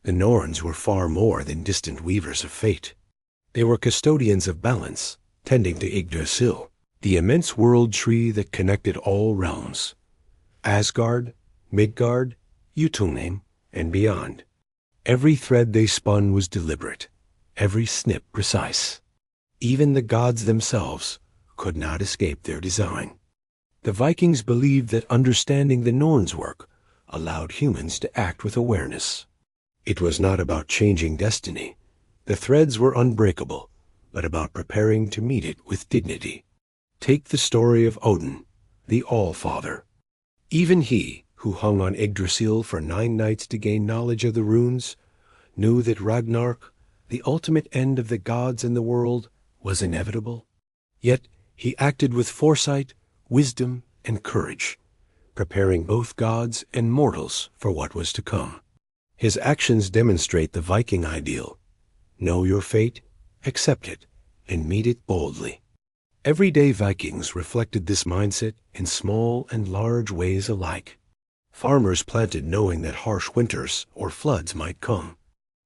The Norns were far more than distant weavers of fate. They were custodians of balance, tending to Yggdrasil, the immense world tree that connected all realms. Asgard, Midgard, Jotunheim, and beyond. Every thread they spun was deliberate, every snip precise. Even the gods themselves could not escape their design. The Vikings believed that understanding the Norns' work allowed humans to act with awareness. It was not about changing destiny. The threads were unbreakable, but about preparing to meet it with dignity. Take the story of Odin, the All-Father. Even he, who hung on Yggdrasil for 9 nights to gain knowledge of the runes, knew that Ragnarok, the ultimate end of the gods and the world, was inevitable. Yet he acted with foresight, wisdom, and courage, preparing both gods and mortals for what was to come. His actions demonstrate the Viking ideal. Know your fate, accept it, and meet it boldly. Everyday Vikings reflected this mindset in small and large ways alike. Farmers planted knowing that harsh winters or floods might come.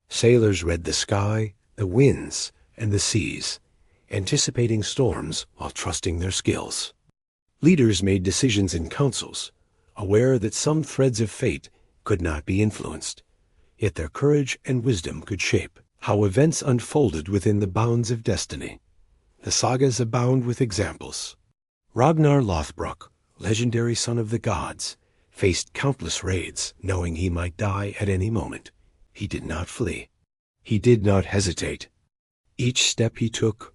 Sailors read the sky, the winds, and the seas, anticipating storms while trusting their skills. Leaders made decisions in councils, aware that some threads of fate could not be influenced, yet their courage and wisdom could shape how events unfolded within the bounds of destiny. The sagas abound with examples. Ragnar Lothbrok, legendary son of the gods, faced countless raids, knowing he might die at any moment. He did not flee. He did not hesitate. Each step he took,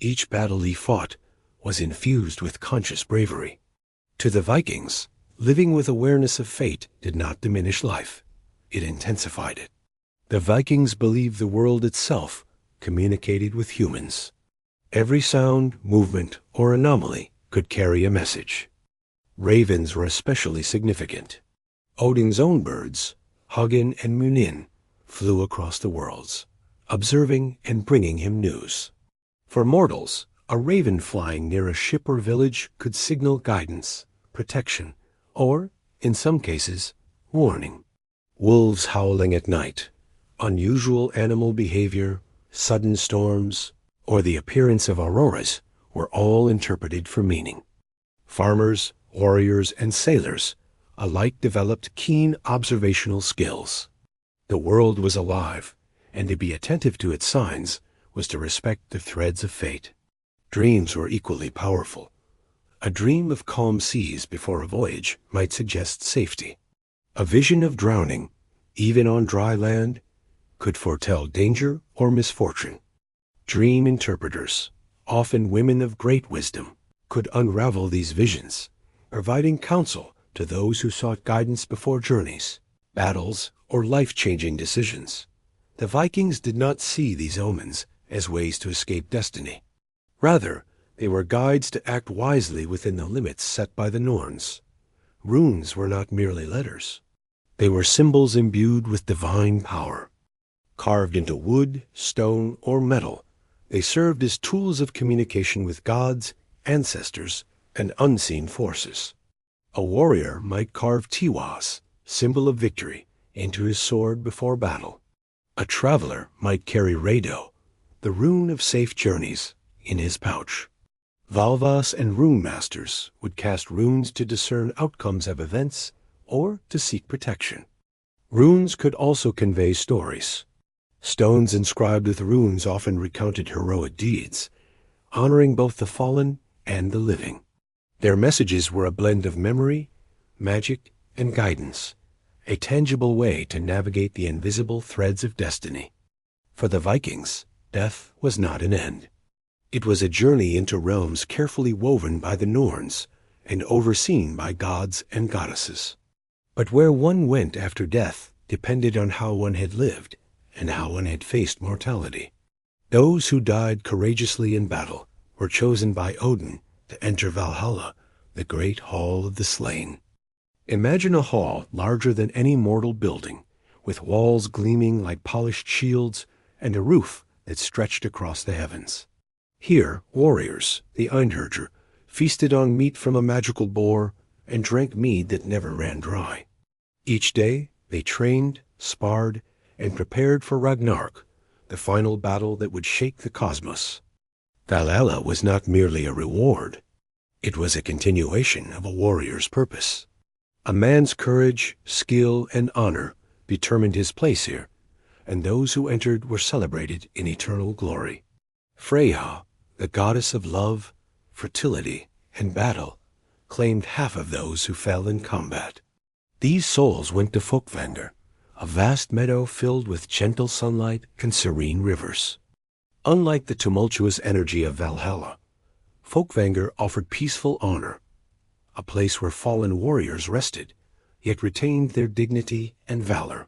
each battle he fought, was infused with conscious bravery. To the Vikings, living with awareness of fate did not diminish life. It intensified it. The Vikings believed the world itself communicated with humans. Every sound, movement, or anomaly could carry a message. Ravens were especially significant. Odin's own birds, Hugin and Munin, flew across the worlds, observing and bringing him news. For mortals, a raven flying near a ship or village could signal guidance, protection, or, in some cases, warning. Wolves howling at night, unusual animal behavior, sudden storms, or the appearance of auroras were all interpreted for meaning. Farmers, warriors, and sailors alike developed keen observational skills. The world was alive, and to be attentive to its signs was to respect the threads of fate. Dreams were equally powerful. A dream of calm seas before a voyage might suggest safety. A vision of drowning, even on dry land, could foretell danger or misfortune. Dream interpreters, often women of great wisdom, could unravel these visions, providing counsel to those who sought guidance before journeys, battles, or life-changing decisions. The Vikings did not see these omens as ways to escape destiny. Rather, they were guides to act wisely within the limits set by the Norns. Runes were not merely letters. They were symbols imbued with divine power. Carved into wood, stone, or metal, they served as tools of communication with gods, ancestors, and unseen forces. A warrior might carve tiwas, symbol of victory, into his sword before battle. A traveler might carry rado, the rune of safe journeys, in his pouch. Valvas and rune masters would cast runes to discern outcomes of events or to seek protection. Runes could also convey stories. Stones inscribed with runes often recounted heroic deeds, honoring both the fallen and the living. Their messages were a blend of memory, magic, and guidance, a tangible way to navigate the invisible threads of destiny. For the Vikings, death was not an end. It was a journey into realms carefully woven by the Norns and overseen by gods and goddesses. But where one went after death depended on how one had lived and how one had faced mortality. Those who died courageously in battle were chosen by Odin to enter Valhalla, the great hall of the slain. Imagine a hall larger than any mortal building, with walls gleaming like polished shields and a roof that stretched across the heavens. Here, warriors, the Einherjar, feasted on meat from a magical boar and drank mead that never ran dry. Each day, they trained, sparred, and prepared for Ragnarok, the final battle that would shake the cosmos. Valhalla was not merely a reward. It was a continuation of a warrior's purpose. A man's courage, skill, and honor determined his place here, and those who entered were celebrated in eternal glory. Freyja, the goddess of love, fertility, and battle, claimed half of those who fell in combat. These souls went to Fólkvangr, a vast meadow filled with gentle sunlight and serene rivers. Unlike the tumultuous energy of Valhalla, Fólkvangr offered peaceful honor, a place where fallen warriors rested, yet retained their dignity and valor.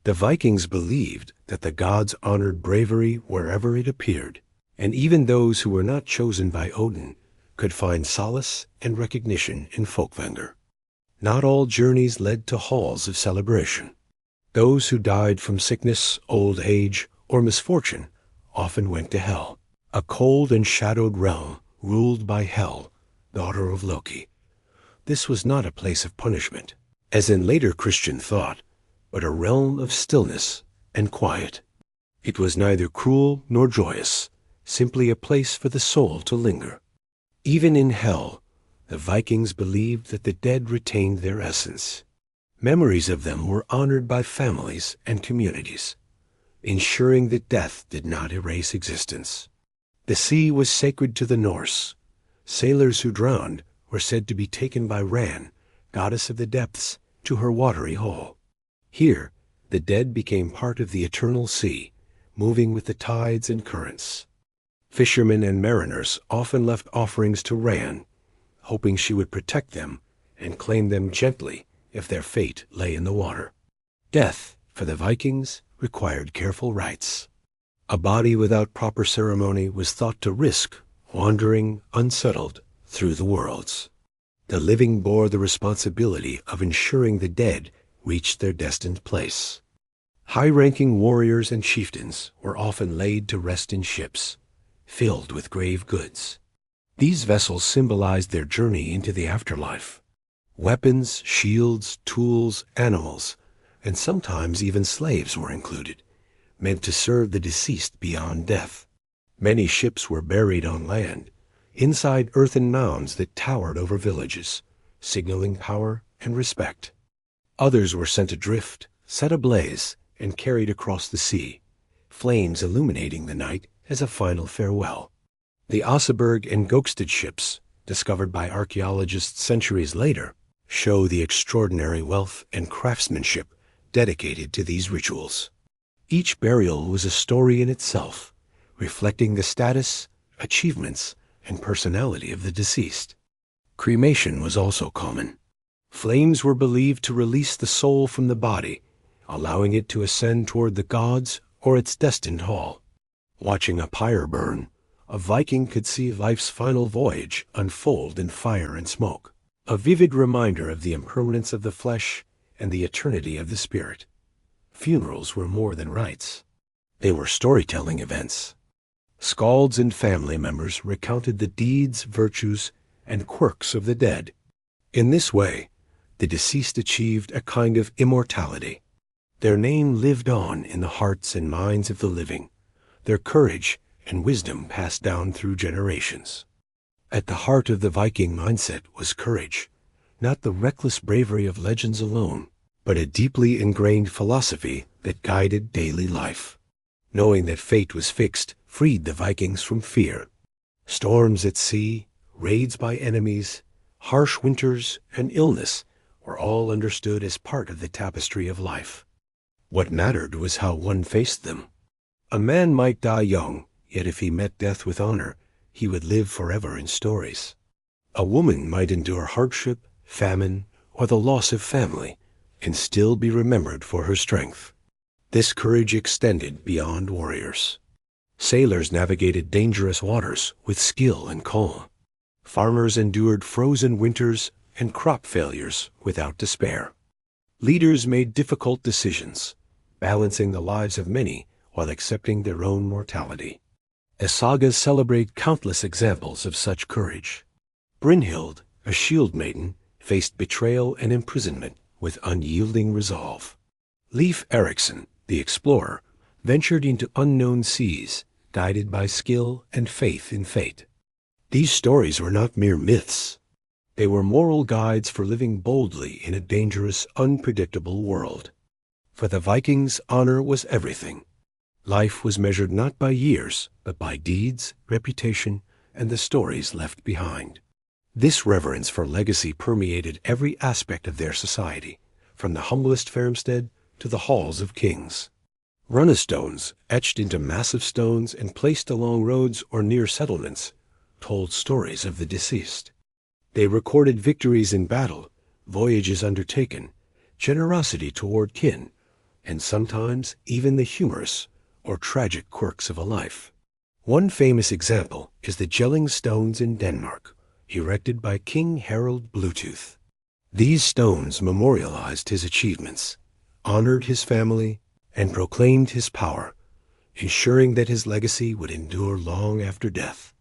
The Vikings believed that the gods honored bravery wherever it appeared, and even those who were not chosen by Odin could find solace and recognition in Fólkvangr. Not all journeys led to halls of celebration. Those who died from sickness, old age, or misfortune often went to Hel, a cold and shadowed realm ruled by Hel, daughter of Loki. This was not a place of punishment, as in later Christian thought, but a realm of stillness and quiet. It was neither cruel nor joyous, simply a place for the soul to linger. Even in Hel, the Vikings believed that the dead retained their essence. Memories of them were honored by families and communities, ensuring that death did not erase existence. The sea was sacred to the Norse. Sailors who drowned were said to be taken by Ran, goddess of the depths, to her watery hall. Here, the dead became part of the eternal sea, moving with the tides and currents. Fishermen and mariners often left offerings to Ran, hoping she would protect them and claim them gently if their fate lay in the water. Death, for the Vikings, required careful rites. A body without proper ceremony was thought to risk wandering unsettled through the worlds. The living bore the responsibility of ensuring the dead reached their destined place. High-ranking warriors and chieftains were often laid to rest in ships, filled with grave goods. These vessels symbolized their journey into the afterlife. Weapons, shields, tools, animals, and sometimes even slaves were included, meant to serve the deceased beyond death. Many ships were buried on land, inside earthen mounds that towered over villages, signaling power and respect. Others were sent adrift, set ablaze, and carried across the sea, flames illuminating the night as a final farewell. The Oseberg and Gokstad ships, discovered by archaeologists centuries later, show the extraordinary wealth and craftsmanship dedicated to these rituals. Each burial was a story in itself, reflecting the status, achievements, and personality of the deceased. Cremation was also common. Flames were believed to release the soul from the body, allowing it to ascend toward the gods or its destined hall. Watching a pyre burn, a Viking could see life's final voyage unfold in fire and smoke, a vivid reminder of the impermanence of the flesh and the eternity of the spirit. Funerals were more than rites. They were storytelling events. Skalds and family members recounted the deeds, virtues, and quirks of the dead. In this way, the deceased achieved a kind of immortality. Their name lived on in the hearts and minds of the living, their courage and wisdom passed down through generations. At the heart of the Viking mindset was courage, not the reckless bravery of legends alone, but a deeply ingrained philosophy that guided daily life. Knowing that fate was fixed freed the Vikings from fear. Storms at sea, raids by enemies, harsh winters, and illness were all understood as part of the tapestry of life. What mattered was how one faced them. A man might die young, yet if he met death with honor, he would live forever in stories. A woman might endure hardship, famine, or the loss of family, and still be remembered for her strength. This courage extended beyond warriors. Sailors navigated dangerous waters with skill and calm. Farmers endured frozen winters and crop failures without despair. Leaders made difficult decisions, balancing the lives of many while accepting their own mortality. As sagas celebrate countless examples of such courage. Brynhild, a shield maiden, faced betrayal and imprisonment with unyielding resolve. Leif Erikson, the explorer, ventured into unknown seas, guided by skill and faith in fate. These stories were not mere myths. They were moral guides for living boldly in a dangerous, unpredictable world. For the Vikings, honor was everything. Life was measured not by years, but by deeds, reputation, and the stories left behind. This reverence for legacy permeated every aspect of their society, from the humblest farmstead to the halls of kings. Runestones, etched into massive stones and placed along roads or near settlements, told stories of the deceased. They recorded victories in battle, voyages undertaken, generosity toward kin, and sometimes even the humorous or tragic quirks of a life. One famous example is the Jelling stones in Denmark, erected by King Harald Bluetooth. These stones memorialized his achievements, honored his family, and proclaimed his power, ensuring that his legacy would endure long after death.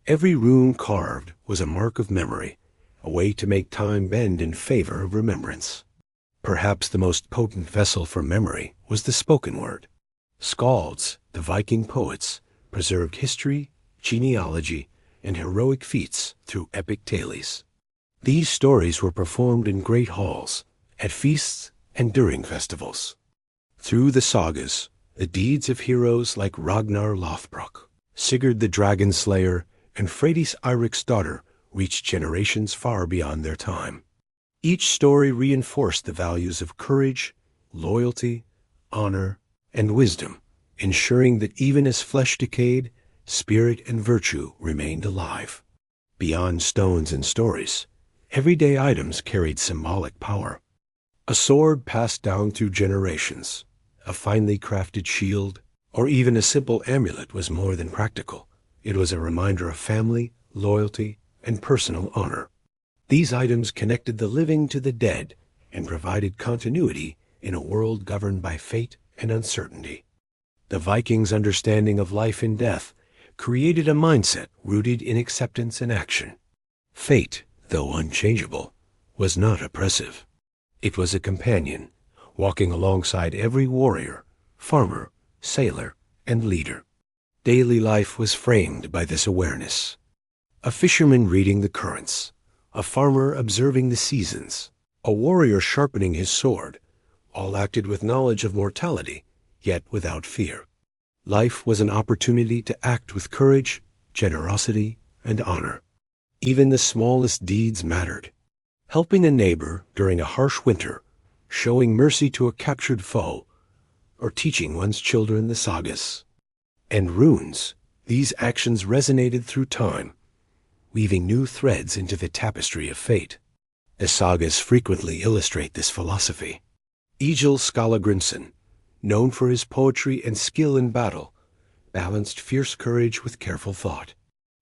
Every rune carved was a mark of memory, a way to make time bend in favor of remembrance. Perhaps the most potent vessel for memory was the spoken word. Skalds, the Viking poets, preserved history, genealogy, and heroic feats through epic tales. These stories were performed in great halls, at feasts, and during festivals. Through the sagas, the deeds of heroes like Ragnar Lothbrok, Sigurd the Dragon Slayer, and Freydis Eirik's daughter reached generations far beyond their time. Each story reinforced the values of courage, loyalty, honor, and wisdom, ensuring that even as flesh decayed, spirit and virtue remained alive. Beyond stones and stories, everyday items carried symbolic power. A sword passed down through generations, a finely crafted shield, or even a simple amulet was more than practical. It was a reminder of family, loyalty, and personal honor. These items connected the living to the dead and provided continuity in a world governed by fate and uncertainty. The Vikings' understanding of life and death created a mindset rooted in acceptance and action. Fate, though unchangeable, was not oppressive. It was a companion, walking alongside every warrior, farmer, sailor, and leader. Daily life was framed by this awareness. A fisherman reading the currents, a farmer observing the seasons, a warrior sharpening his sword, all acted with knowledge of mortality, yet without fear. Life was an opportunity to act with courage, generosity, and honor. Even the smallest deeds mattered. Helping a neighbor during a harsh winter, showing mercy to a captured foe, or teaching one's children the sagas. And runes, these actions resonated through time, weaving new threads into the tapestry of fate. The sagas frequently illustrate this philosophy. Egil Skallagrimsson, known for his poetry and skill in battle, balanced fierce courage with careful thought.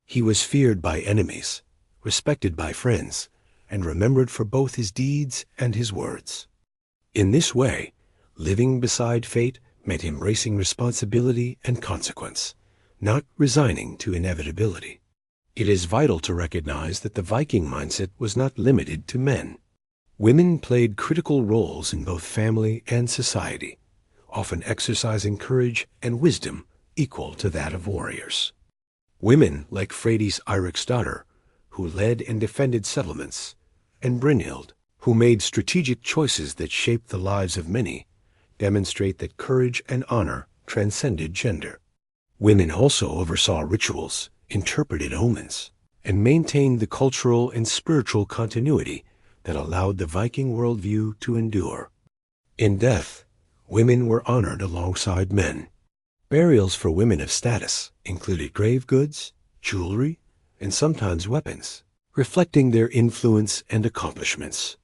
He was feared by enemies, respected by friends, and remembered for both his deeds and his words. In this way, living beside fate meant embracing responsibility and consequence, not resigning to inevitability. It is vital to recognize that the Viking mindset was not limited to men. Women played critical roles in both family and society, often exercising courage and wisdom equal to that of warriors. Women like Freydis Eirik's daughter, who led and defended settlements, and Brynhild, who made strategic choices that shaped the lives of many, demonstrate that courage and honor transcended gender. Women also oversaw rituals, interpreted omens, and maintained the cultural and spiritual continuity that allowed the Viking worldview to endure. In death, women were honored alongside men. Burials for women of status included grave goods, jewelry, and sometimes weapons, reflecting their influence and accomplishments.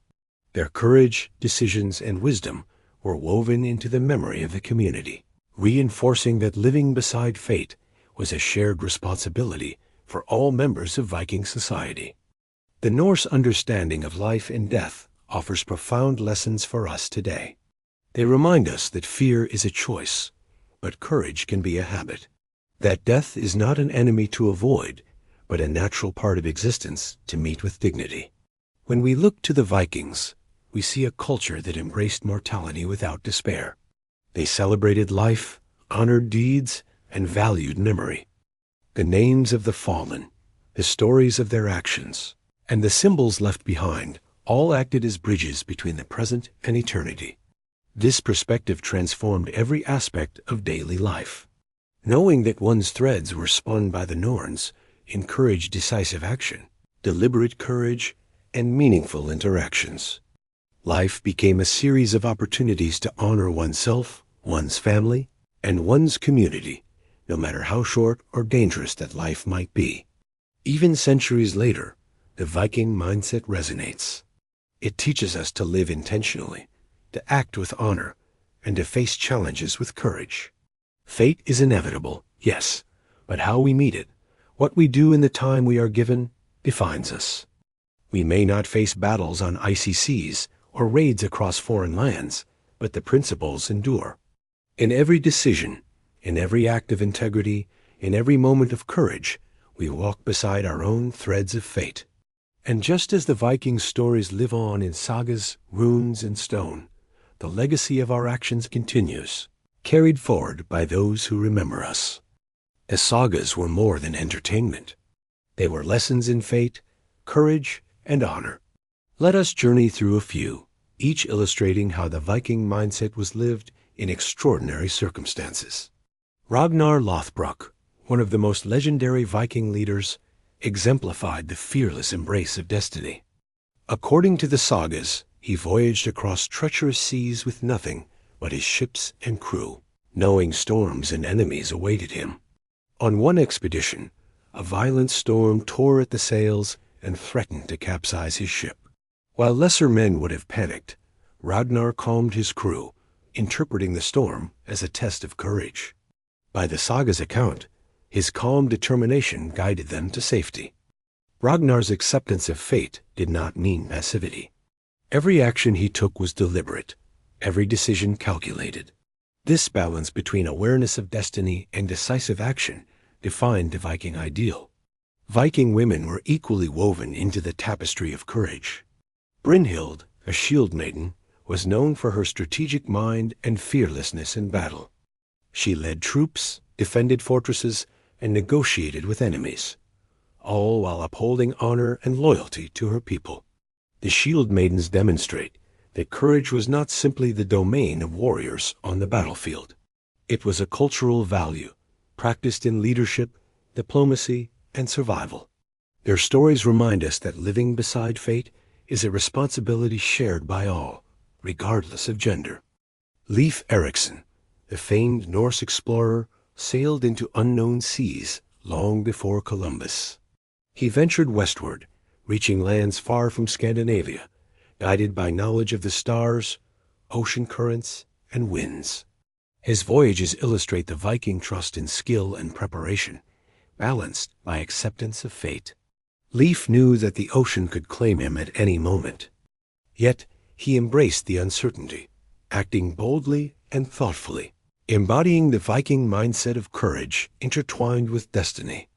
Their courage, decisions, and wisdom were woven into the memory of the community, reinforcing that living beside fate was a shared responsibility for all members of Viking society. The Norse understanding of life and death offers profound lessons for us today. They remind us that fear is a choice, but courage can be a habit. That death is not an enemy to avoid, but a natural part of existence to meet with dignity. When we look to the Vikings, we see a culture that embraced mortality without despair. They celebrated life, honored deeds, and valued memory. The names of the fallen, the stories of their actions, and the symbols left behind all acted as bridges between the present and eternity. This perspective transformed every aspect of daily life. Knowing that one's threads were spun by the Norns encouraged decisive action, deliberate courage, and meaningful interactions. Life became a series of opportunities to honor oneself, one's family, and one's community, no matter how short or dangerous that life might be. Even centuries later, the Viking mindset resonates. It teaches us to live intentionally, to act with honor, and to face challenges with courage. Fate is inevitable, yes, but how we meet it, what we do in the time we are given, defines us. We may not face battles on icy seas or raids across foreign lands, but the principles endure. In every decision, in every act of integrity, in every moment of courage, we walk beside our own threads of fate. And just as the Viking stories live on in sagas, runes, and stone, the legacy of our actions continues, carried forward by those who remember us. The sagas were more than entertainment. They were lessons in fate, courage, and honor. Let us journey through a few, each illustrating how the Viking mindset was lived in extraordinary circumstances. Ragnar Lothbrok, one of the most legendary Viking leaders, exemplified the fearless embrace of destiny. According to the sagas, he voyaged across treacherous seas with nothing but his ships and crew, knowing storms and enemies awaited him. On one expedition, a violent storm tore at the sails and threatened to capsize his ship. While lesser men would have panicked, Ragnar calmed his crew, interpreting the storm as a test of courage. By the saga's account, his calm determination guided them to safety. Ragnar's acceptance of fate did not mean passivity. Every action he took was deliberate, every decision calculated. This balance between awareness of destiny and decisive action defined the Viking ideal. Viking women were equally woven into the tapestry of courage. Brynhild, a shield maiden, was known for her strategic mind and fearlessness in battle. She led troops, defended fortresses, and negotiated with enemies, all while upholding honor and loyalty to her people. The shield maidens demonstrate that courage was not simply the domain of warriors on the battlefield. It was a cultural value, practiced in leadership, diplomacy, and survival. Their stories remind us that living beside fate is a responsibility shared by all, regardless of gender. Leif Erikson, the famed Norse explorer, sailed into unknown seas long before Columbus. He ventured westward, reaching lands far from Scandinavia, guided by knowledge of the stars, ocean currents, and winds. His voyages illustrate the Viking trust in skill and preparation, balanced by acceptance of fate. Leif knew that the ocean could claim him at any moment. Yet he embraced the uncertainty, acting boldly and thoughtfully, embodying the Viking mindset of courage intertwined with destiny.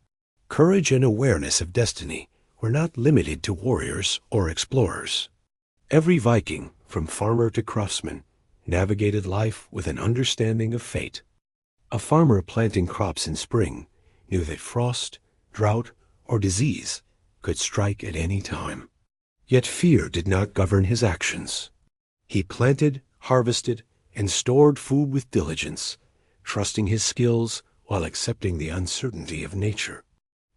Courage and awareness of destiny were not limited to warriors or explorers. Every Viking, from farmer to craftsman, navigated life with an understanding of fate. A farmer planting crops in spring knew that frost, drought, or disease could strike at any time. Yet fear did not govern his actions. He planted, harvested, and stored food with diligence, trusting his skills while accepting the uncertainty of nature.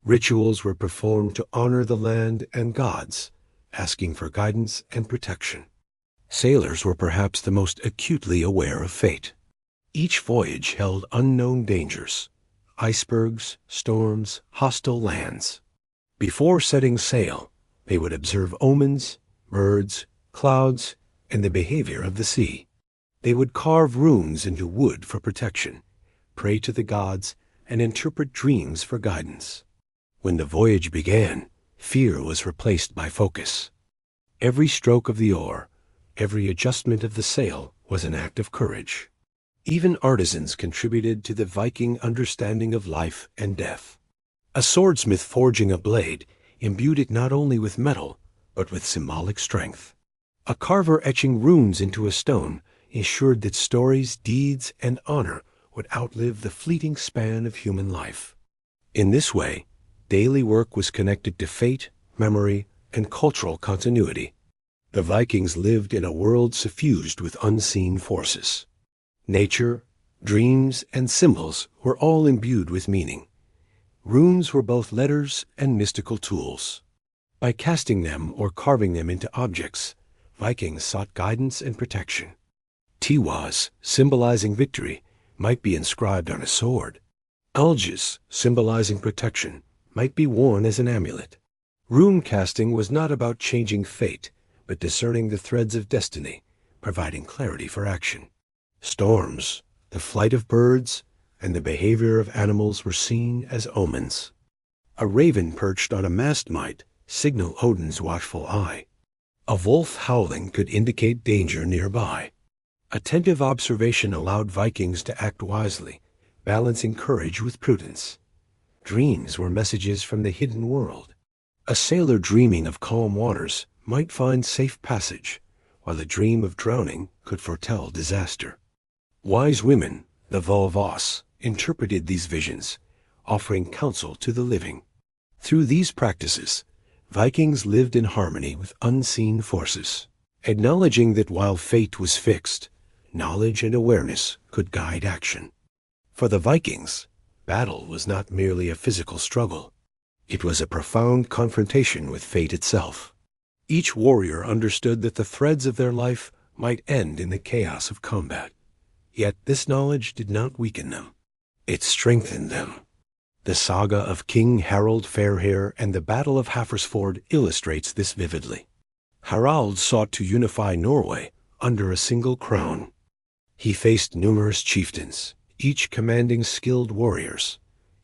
Rituals were performed to honor the land and gods, asking for guidance and protection. Sailors were perhaps the most acutely aware of fate. Each voyage held unknown dangers, icebergs, storms, hostile lands. Before setting sail, they would observe omens, birds, clouds, and the behavior of the sea. They would carve runes into wood for protection, pray to the gods, and interpret dreams for guidance. When the voyage began, fear was replaced by focus. Every stroke of the oar, every adjustment of the sail was an act of courage. Even artisans contributed to the Viking understanding of life and death. A swordsmith forging a blade imbued it not only with metal, but with symbolic strength. A carver etching runes into a stone ensured that stories, deeds, and honor would outlive the fleeting span of human life. In this way, daily work was connected to fate, memory, and cultural continuity. The Vikings lived in a world suffused with unseen forces. Nature, dreams, and symbols were all imbued with meaning. Runes were both letters and mystical tools. By casting them or carving them into objects, Vikings sought guidance and protection. Tiwas, symbolizing victory, might be inscribed on a sword. Alges, symbolizing protection, might be worn as an amulet. Rune casting was not about changing fate, but discerning the threads of destiny, providing clarity for action. Storms, the flight of birds, and the behavior of animals were seen as omens. A raven perched on a mast might signal Odin's watchful eye. A wolf howling could indicate danger nearby. Attentive observation allowed Vikings to act wisely, balancing courage with prudence. Dreams were messages from the hidden world. A sailor dreaming of calm waters might find safe passage, while a dream of drowning could foretell disaster. Wise women, the Volvos, interpreted these visions, offering counsel to the living. Through these practices, Vikings lived in harmony with unseen forces, acknowledging that while fate was fixed, knowledge and awareness could guide action. For the Vikings, battle was not merely a physical struggle. It was a profound confrontation with fate itself. Each warrior understood that the threads of their life might end in the chaos of combat. Yet this knowledge did not weaken them. It strengthened them. The saga of King Harald Fairhair and the Battle of Hafrsfjord illustrates this vividly. Harald sought to unify Norway under a single crown. He faced numerous chieftains, each commanding skilled warriors,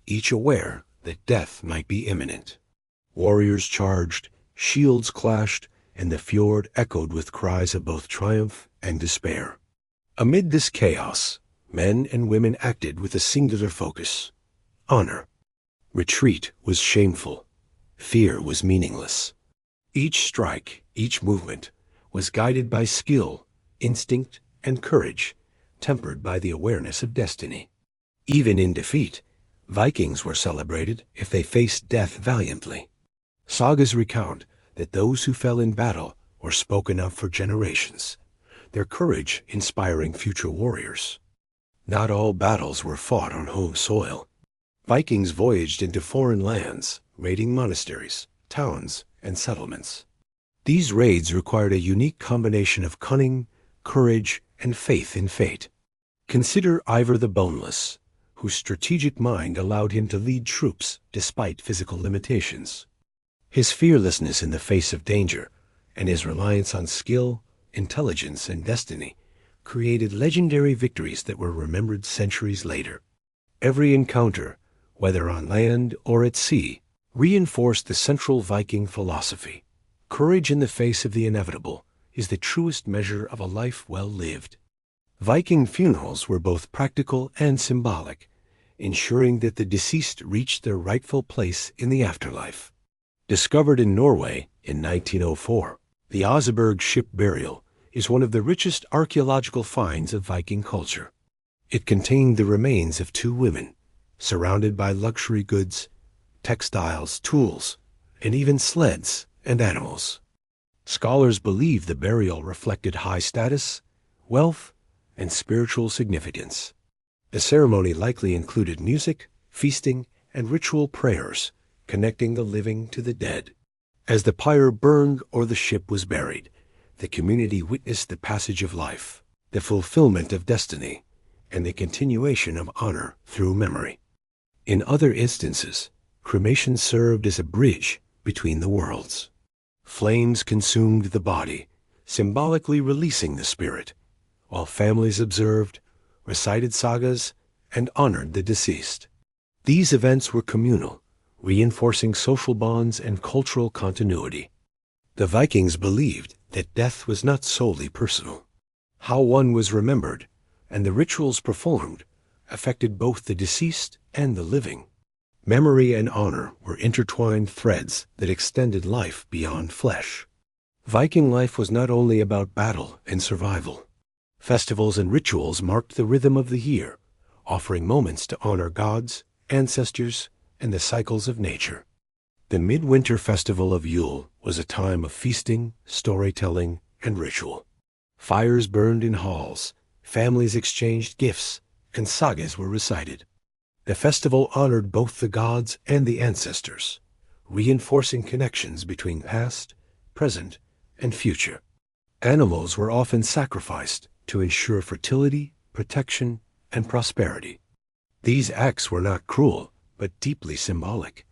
each aware that death might be imminent. Warriors charged, shields clashed, and the fjord echoed with cries of both triumph and despair. Amid this chaos, men and women acted with a singular focus: honor. Retreat was shameful. Fear was meaningless. Each strike, each movement, was guided by skill, instinct, and courage, tempered by the awareness of destiny. Even in defeat, Vikings were celebrated if they faced death valiantly. Sagas recount that those who fell in battle were spoken of for generations, their courage inspiring future warriors. Not all battles were fought on home soil. Vikings voyaged into foreign lands, raiding monasteries, towns, and settlements. These raids required a unique combination of cunning, courage, and faith in fate. Consider Ivar the Boneless, whose strategic mind allowed him to lead troops despite physical limitations. His fearlessness in the face of danger and his reliance on skill, intelligence, and destiny created legendary victories that were remembered centuries later. Every encounter, whether on land or at sea, reinforced the central Viking philosophy. Courage in the face of the inevitable is the truest measure of a life well lived. Viking funerals were both practical and symbolic, ensuring that the deceased reached their rightful place in the afterlife. Discovered in Norway in 1904, the Oseberg ship burial is one of the richest archaeological finds of Viking culture. It contained the remains of two women, surrounded by luxury goods, textiles, tools, and even sleds and animals. Scholars believe the burial reflected high status, wealth, and spiritual significance. The ceremony likely included music, feasting, and ritual prayers, connecting the living to the dead. As the pyre burned or the ship was buried, the community witnessed the passage of life, the fulfillment of destiny, and the continuation of honor through memory. In other instances, cremation served as a bridge between the worlds. Flames consumed the body, symbolically releasing the spirit, while families observed, recited sagas, and honored the deceased. These events were communal, reinforcing social bonds and cultural continuity. The Vikings believed that death was not solely personal. How one was remembered and the rituals performed affected both the deceased and the living. Memory and honor were intertwined threads that extended life beyond flesh. Viking life was not only about battle and survival. Festivals and rituals marked the rhythm of the year, offering moments to honor gods, ancestors, and the cycles of nature. The midwinter festival of Yule was a time of feasting, storytelling, and ritual. Fires burned in halls, families exchanged gifts, and sagas were recited. The festival honored both the gods and the ancestors, reinforcing connections between past, present, and future. Animals were often sacrificed to ensure fertility, protection, and prosperity. These acts were not cruel, but deeply symbolic,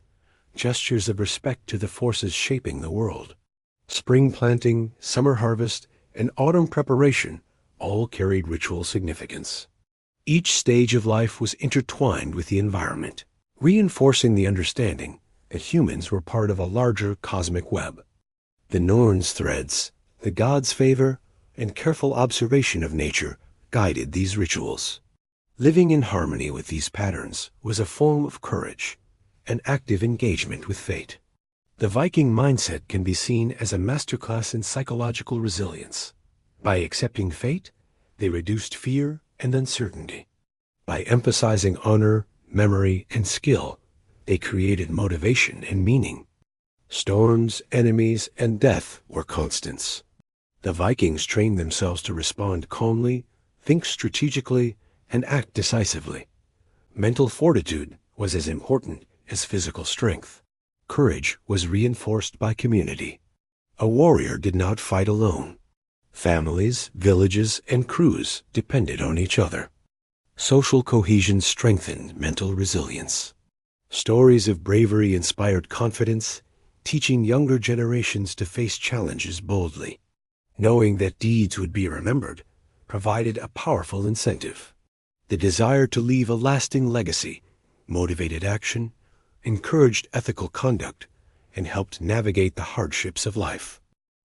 gestures of respect to the forces shaping the world. Spring planting, summer harvest, and autumn preparation all carried ritual significance. Each stage of life was intertwined with the environment, reinforcing the understanding that humans were part of a larger cosmic web. The Norns threads, the gods' favor, and careful observation of nature guided these rituals. Living in harmony with these patterns was a form of courage, an active engagement with fate. The Viking mindset can be seen as a masterclass in psychological resilience. By accepting fate, they reduced fear and uncertainty. By emphasizing honor, memory, and skill, they created motivation and meaning. Storms, enemies, and death were constants. The Vikings trained themselves to respond calmly, think strategically, and act decisively. Mental fortitude was as important as physical strength. Courage was reinforced by community. A warrior did not fight alone. Families, villages, and crews depended on each other. Social cohesion strengthened mental resilience. Stories of bravery inspired confidence, teaching younger generations to face challenges boldly. Knowing that deeds would be remembered provided a powerful incentive. The desire to leave a lasting legacy motivated action, encouraged ethical conduct, and helped navigate the hardships of life.